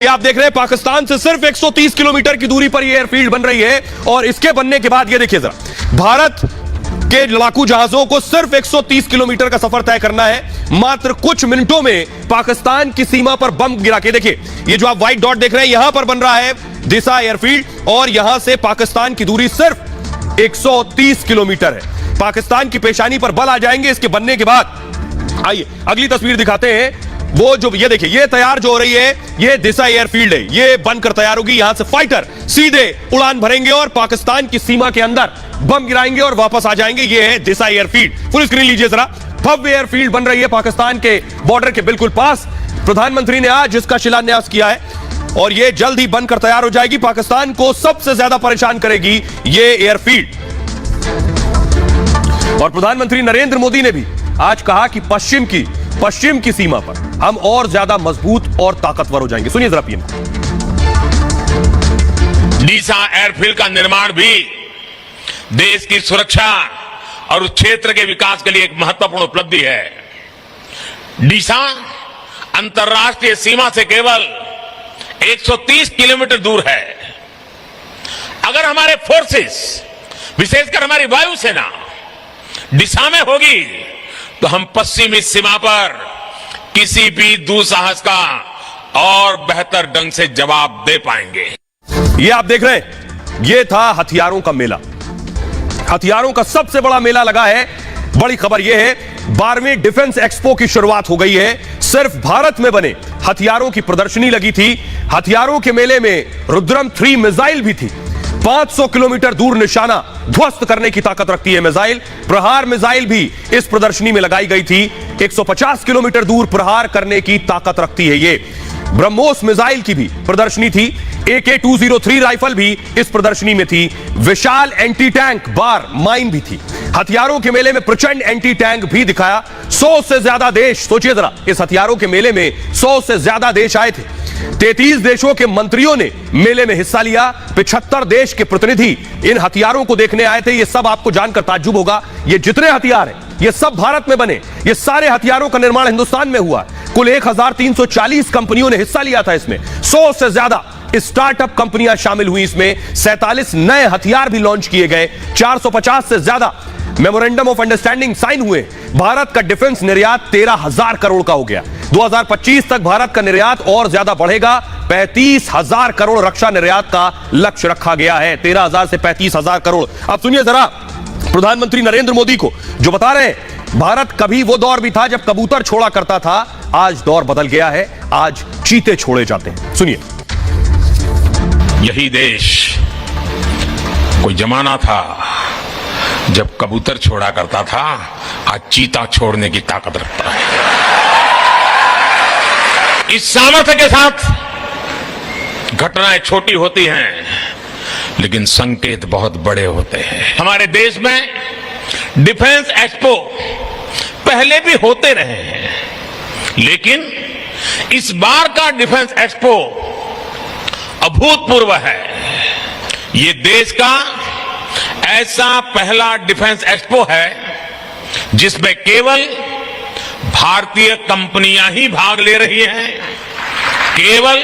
ये आप देख रहे हैं पाकिस्तान से सिर्फ 130 किलोमीटर की दूरी पर ये एयरफील्ड बन रही है और इसके बनने के बाद ये देखिए जरा भारत के लड़ाकू जहाजों को सिर्फ 130 किलोमीटर का सफर तय करना है। मात्र कुछ मिनटों में पाकिस्तान की सीमा पर बम गिरा के देखिए, ये जो आप व्हाइट डॉट देख रहे हैं यहां पर बन रहा है दिशा एयरफील्ड और यहां से पाकिस्तान की दूरी सिर्फ 130 किलोमीटर है। पाकिस्तान की पेशानी पर बल आ जाएंगे इसके बनने के बाद। आइए अगली तस्वीर दिखाते हैं। वो जो ये देखिए ये तैयार जो हो रही है ये दिशा एयरफील्ड है, ये बनकर तैयार होगी। यहां से फाइटर सीधे उड़ान भरेंगे और पाकिस्तान की सीमा के अंदर बम गिराएंगे और वापस आ जाएंगे। ये है दिशा एयरफील्ड। फुल स्क्रीन लीजिए जरा। भव्य एयरफील्ड बन रही है पाकिस्तान के बॉर्डर के बिल्कुल पास। प्रधानमंत्री ने आज इसका शिलान्यास किया है और ये जल्द ही बनकर तैयार हो जाएगी। पाकिस्तान को सबसे ज्यादा परेशान करेगी ये एयरफील्ड। और प्रधानमंत्री नरेंद्र मोदी ने भी आज कहा कि पश्चिम की सीमा पर हम और ज्यादा मजबूत और ताकतवर हो जाएंगे। सुनिए जरा पीएम। डीसा एयरफील्ड का निर्माण भी देश की सुरक्षा और उस क्षेत्र के विकास के लिए एक महत्वपूर्ण उपलब्धि है। डीसा अंतर्राष्ट्रीय सीमा से केवल 130 किलोमीटर दूर है। अगर हमारे फोर्सेस, विशेषकर हमारी वायुसेना डीसा में होगी तो हम पश्चिमी सीमा पर किसी भी दुस्साहस का और बेहतर ढंग से जवाब दे पाएंगे। ये आप देख रहे हैं ये था हथियारों का मेला। हथियारों का सबसे बड़ा मेला लगा है। बड़ी खबर यह है 12वें डिफेंस एक्सपो की शुरुआत हो गई है। सिर्फ भारत में बने हथियारों की प्रदर्शनी लगी थी। हथियारों के मेले में रुद्रम 3 मिसाइल भी थी। 500 किलोमीटर दूर निशाना ध्वस्त करने की ताकत रखती है मिसाइल। प्रहार मिसाइल भी इस प्रदर्शनी में लगाई गई थी। 150 किलोमीटर दूर प्रहार करने की ताकत रखती है ये। ब्रह्मोस मिसाइल की भी प्रदर्शनी थी। AK-203 राइफल भी इस प्रदर्शनी में थी। विशाल एंटी टैंक बार माइन भी थी। हथियारों के मेले में प्रचंड एंटी टैंक भी दिखाया। 100 से ज्यादा देश, सोचिए जरा, इस हथियारों के मेले में 100 से ज्यादा देश आए थे। 33 देशों के मंत्रियों ने मेले में हिस्सा लिया। 75 देश के प्रतिनिधि इन हथियारों को देखने आए थे। ये सब आपको जानकर ताज्जुब होगा, ये जितने हथियार हैं ये सब भारत में बने। ये सारे हथियारों का निर्माण हिंदुस्तान में हुआ। कुल 1340 कंपनियों ने हिस्सा लिया था इसमें। 100 से ज्यादा स्टार्टअप कंपनियां शामिल हुई इसमें। 47 नए हथियार भी लॉन्च किए गए। 450 से ज्यादा मेमोरेंडम ऑफ अंडरस्टैंडिंग साइन हुए। भारत का डिफेंस निर्यात 13,000 करोड़ का हो गया। 2025 तक भारत का निर्यात और ज्यादा बढ़ेगा। 35,000 करोड़ रक्षा निर्यात का लक्ष्य रखा गया है। 13,000 से 35,000 करोड़। अब सुनिए जरा प्रधानमंत्री नरेंद्र मोदी को जो बता रहे हैं भारत कभी वो दौर भी था जब कबूतर छोड़ा करता था। आज दौर बदल गया है, आज चीते छोड़े जाते हैं। सुनिए। यही देश कोई जमाना था जब कबूतर छोड़ा करता था, आज चीता छोड़ने की ताकत रखता है। इस सामर्थ्य के साथ घटनाएं छोटी होती हैं लेकिन संकेत बहुत बड़े होते हैं। हमारे देश में डिफेंस एक्सपो पहले भी होते रहे हैं लेकिन इस बार का डिफेंस एक्सपो अभूतपूर्व है। ये देश का ऐसा पहला डिफेंस एक्सपो है जिसमें केवल भारतीय कंपनियां ही भाग ले रही हैं। केवल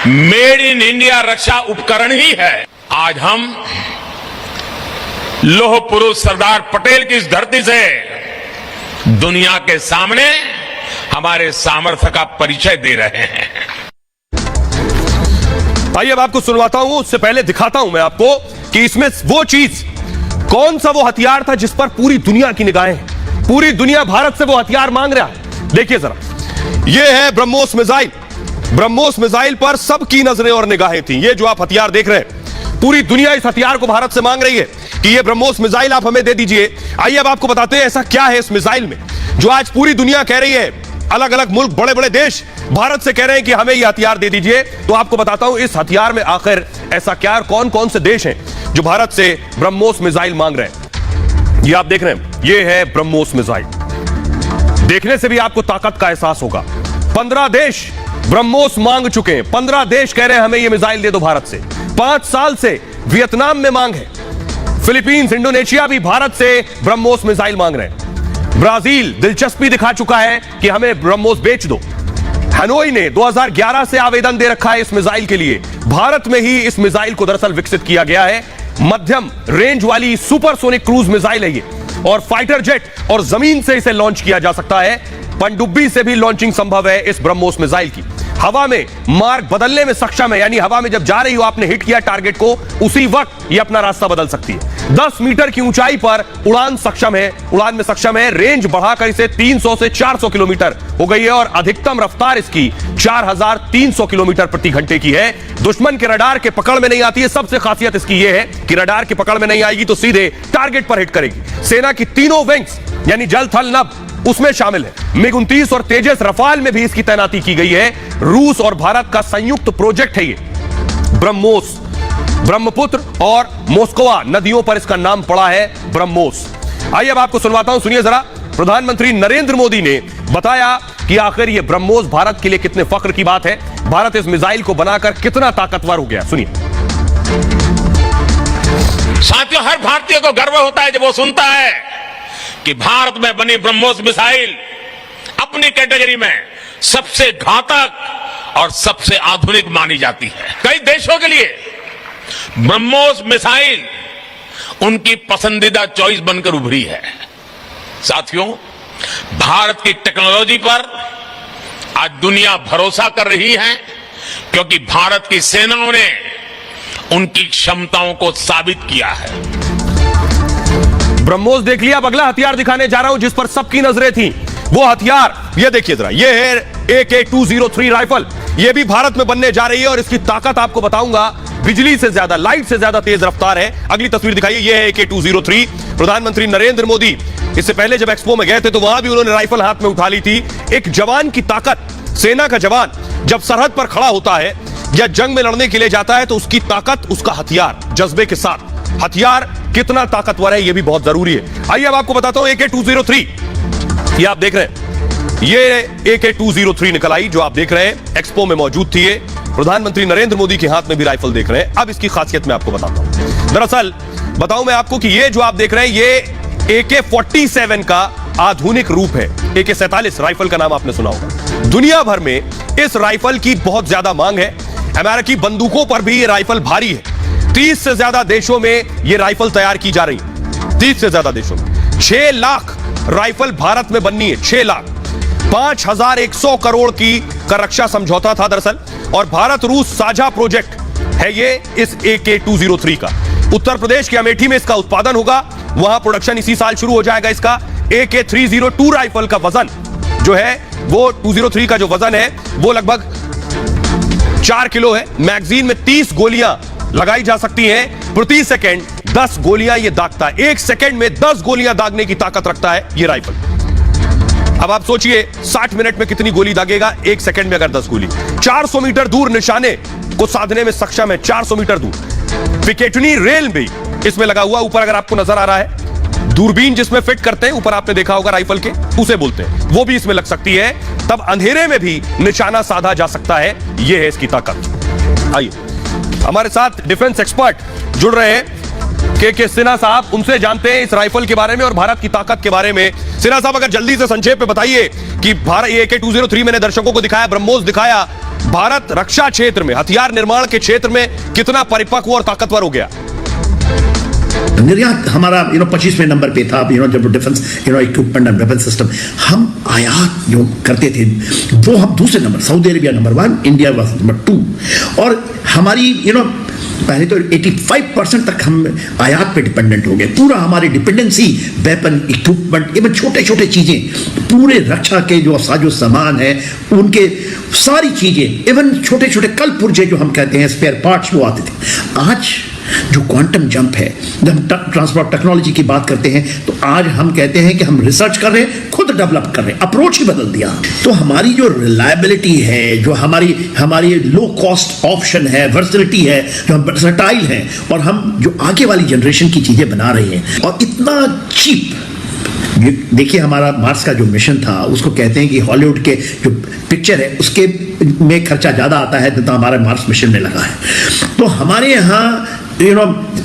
मेड इन इंडिया रक्षा उपकरण ही है। आज हम लौह पुरुष सरदार पटेल की इस धरती से दुनिया के सामने हमारे सामर्थ्य का परिचय दे रहे हैं। आइए अब आपको सुनवाता हूं, उससे पहले दिखाता हूं मैं आपको कि इसमें वो चीज कौन सा वो हथियार था जिस पर पूरी दुनिया की निगाहें हैं। पूरी दुनिया भारत से वो हथियार मांग रहा है। देखिए जरा, ये है ब्रह्मोस मिसाइल। ब्रह्मोस मिसाइल पर सबकी नजरें और निगाहें थी। ये जो आप हथियार देख रहे हैं पूरी दुनिया इस हथियार को भारत से मांग रही है कि ये ब्रह्मोस मिसाइल आप हमें दे दीजिए। आइए अब आपको बताते हैं ऐसा क्या है इस मिसाइल में जो आज पूरी दुनिया कह रही है। अलग अलग मुल्क, बड़े बड़े देश भारत से कह रहे हैं कि हमें यह हथियार दे दीजिए। तो आपको बताता हूं इस हथियार में आखिर ऐसा क्या और कौन कौन से देश हैं जो भारत से ब्रह्मोस मिसाइल मांग रहे हैं। ये आप देख रहे हैं, ये है ब्रह्मोस मिसाइल। देखने से भी आपको ताकत का एहसास होगा। 15 देश ब्रह्मोस मांग चुके हैं। 15 देश कह रहे हैं हमें यह मिसाइल दे दो भारत से। 5 साल से वियतनाम में मांग है। फिलीपींस, इंडोनेशिया भी भारत से ब्रह्मोस मिसाइल मांग रहे हैं। ब्राजील दिलचस्पी दिखा चुका है कि हमें ब्रह्मोस बेच दो। हनोई ने 2011 से आवेदन दे रखा है इस मिसाइल के लिए। भारत में ही इस मिसाइल को दरअसल विकसित किया गया है। मध्यम रेंज वाली सुपरसोनिक क्रूज मिसाइल है ये, और फाइटर जेट और जमीन से इसे लॉन्च किया जा सकता है। पनडुब्बी से भी लॉन्चिंग संभव है इस ब्रह्मोस मिसाइल की। हवा में मार्ग बदलने में सक्षम है, यानी हवा में जब जा रही हो, आपने हिट किया टारगेट को, उसी वक्त ये अपना रास्ता बदल सकती है। 10 मीटर की ऊंचाई पर उड़ान में सक्षम है। रेंज बढ़ाकर इसे 300 से 400 किलोमीटर हो गई है, और अधिकतम रफ्तार इसकी 4300 किलोमीटर प्रति घंटे की है। दुश्मन के रडार के पकड़ में नहीं आती है। सबसे खासियत इसकी यह है कि रडार के पकड़ में नहीं आएगी तो सीधे टारगेट पर हिट करेगी। सेना की तीनों विंग्स यानी जल थल नभ उसमें शामिल है। मिग-29 और तेजस रफाल में भी इसकी तैनाती की गई है। रूस और भारत का संयुक्त प्रोजेक्ट है ये ब्रह्मोस। ब्रह्मपुत्र और मोस्कवा नदियों पर इसका नाम पड़ा है ब्रह्मोस। आइए अब आपको सुनवाता हूं, सुनिए जरा। प्रधानमंत्री नरेंद्र मोदी ने बताया कि आखिर ये ब्रह्मोस भारत के लिए कितने फख्र की बात है। भारत इस मिसाइल को बनाकर कितना ताकतवर हो गया, सुनिए। साथियों, हर भारतीय को गर्व होता है जब वो सुनता है कि भारत में बनी ब्रह्मोस मिसाइल अपनी कैटेगरी में सबसे घातक और सबसे आधुनिक मानी जाती है। कई देशों के लिए ब्रह्मोस मिसाइल उनकी पसंदीदा चॉइस बनकर उभरी है। साथियों, भारत की टेक्नोलॉजी पर आज दुनिया भरोसा कर रही है, क्योंकि भारत की सेनाओं ने उनकी क्षमताओं को साबित किया है। ब्रह्मोस देख लिया। अब अगला हथियार दिखाने जा रहा हूं जिस पर सबकी नजरें थी। वो हथियार ये देखिए जरा, ये है AK-203 राइफल। ये भी भारत में बनने जा रही है, और इसकी ताकत आपको बताऊंगा, बिजली से ज्यादा, लाइट से ज्यादा तेज रफ्तार है। अगली तस्वीर दिखाइए, ये है AK-203। प्रधानमंत्री नरेंद्र मोदी इससे पहले जब एक्सपो में गए थे तो वहां भी उन्होंने राइफल हाथ में उठा ली थी। एक जवान की ताकत, सेना का जवान जब सरहद पर खड़ा होता है या जंग में लड़ने के लिए जाता है तो उसकी ताकत, उसका हथियार, जज्बे के साथ हथियार कितना ताकतवर है, यह भी बहुत जरूरी है। आइए अब आपको बताता हूं AK-203। ये आप देख रहे हैं, ये AK-203 निकल आई जो आप देख रहे हैं। एक्सपो में मौजूद थी ये। प्रधानमंत्री नरेंद्र मोदी के हाथ में भी राइफल देख रहे हैं। अब इसकी खासियत मैं आपको बताता हूं। दरअसल बताऊं मैं आपको कि ये जो आप देख रहे हैं, ये AK-47 का आधुनिक रूप है। AK-47 राइफल का नाम आपने सुना होगा। दुनिया भर में इस राइफल की बहुत ज्यादा मांग है। अमेरिकी बंदूकों पर भी ये राइफल भारी है। 30 से ज्यादा देशों में ये राइफल तैयार की जा रही है। 30 से ज्यादा देशों में 6 लाख राइफल भारत में बननी है। 6 लाख 5100 करोड़ का रक्षा समझौता था दरअसल, और भारत रूस साझा प्रोजेक्ट है ये इस AK-203 का। उत्तर प्रदेश के अमेठी में इसका उत्पादन होगा। वहां प्रोडक्शन इसी साल शुरू हो जाएगा इसका। AK-302 राइफल का वजन जो है, वो 203 का जो वजन है वो लगभग 4 किलो है। मैगजीन में 30 गोलियां लगाई जा सकती हैं प्रति सेकंड। 10 गोलियां ये दागता है। 1 सेकंड में 10 गोलियां दागने की ताकत रखता है ये राइफल। अब आप सोचिए 60 मिनट में कितनी गोली दागेगा, 1 सेकंड में अगर 10 गोली। 400 मीटर दूर निशाने को साधने में सक्षम है। 400 मीटर दूर। पिकेटनी रेल भी इसमें लगा हुआ, ऊपर अगर आपको नजर आ रहा है, दूरबीन जिसमें फिट करते हैं, ऊपर आपने देखा होगा राइफल के, उसे बोलते हैं, वो भी इसमें लग सकती है। तब अंधेरे में भी निशाना साधा जा सकता है। यह है इसकी ताकत। आइए हमारे साथ डिफेंस एक्सपर्ट जुड़ रहे हैं, के सिन्हा साहब। उनसे जानते हैं इस राइफल के बारे में और भारत की ताकत के बारे में। सिन्हा साहब, अगर जल्दी से संक्षेप में बताइए कि भारत AK-203 मैंने दर्शकों को दिखाया, ब्रह्मोस दिखाया, भारत रक्षा क्षेत्र में, हथियार निर्माण के क्षेत्र में कितना परिपक्व और ताकतवर हो गया? निर्यात हमारा 25वें नंबर पे था, जब defence equipment and weapon system हम आयात जो करते थे वो हम दूसरे number, Saudi Arabia number 1, India was number 2। और हमारी पहले तो 85% तक हम आयात पे डिपेंडेंट हो गए। पूरा हमारी डिपेंडेंसी वेपन इक्विपमेंट, इवन छोटे छोटे चीजें, पूरे रक्षा के जो साजो सामान है उनके सारी चीजें, इवन छोटे छोटे कल पुर्जे जो हम कहते हैं स्पेयर पार्ट्स, वो आते थे। आज जो क्वांटम जंप है, जब हम ट्रांसपोर्ट टेक्नोलॉजी की बात करते हैं तो आज हम कहते हैं कि हम रिसर्च कर रहे हैं, खुद डेवलप कर रहे हैं, अप्रोच ही बदल दिया। तो हमारी जो रिलायबिलिटी है, जो हमारी लो कॉस्ट ऑप्शन है, वर्सिलिटी है, जो हम वर्सटाइल हैं, और हम जो आगे वाली जनरेशन की चीजें बना रहे हैं, और इतना चीप। देखिए हमारा मार्स का जो मिशन था, उसको कहते हैं कि हॉलीवुड के जो पिक्चर है उसके में खर्चा ज्यादा आता है तो हमारा मार्स मिशन में लगा है। तो हमारे यहाँ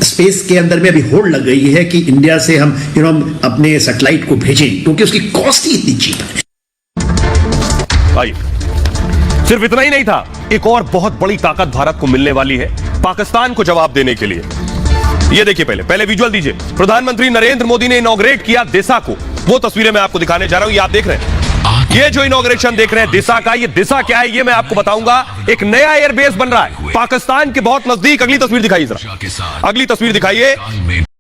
स्पेस के अंदर में अभी होड़ लग गई है कि इंडिया से हम अपने सैटेलाइट को भेजें, क्योंकि उसकी कॉस्ट ही इतनी चीप है। सिर्फ इतना ही नहीं था, एक और बहुत बड़ी ताकत भारत को मिलने वाली है पाकिस्तान को जवाब देने के लिए। ये देखिए, पहले विजुअल दीजिए। प्रधानमंत्री नरेंद्र मोदी ने इनॉग्रेट किया दिशा को, वो तस्वीरें मैं आपको दिखाने जा रहा हूं, ये आप देख रहे हैं। ये जो इनॉग्रेशन देख रहे हैं दिशा का, ये दिशा क्या है ये मैं आपको बताऊंगा। एक नया एयरबेस बन रहा है पाकिस्तान के बहुत नजदीक। अगली तस्वीर दिखाइए जरा, अगली तस्वीर दिखाइए।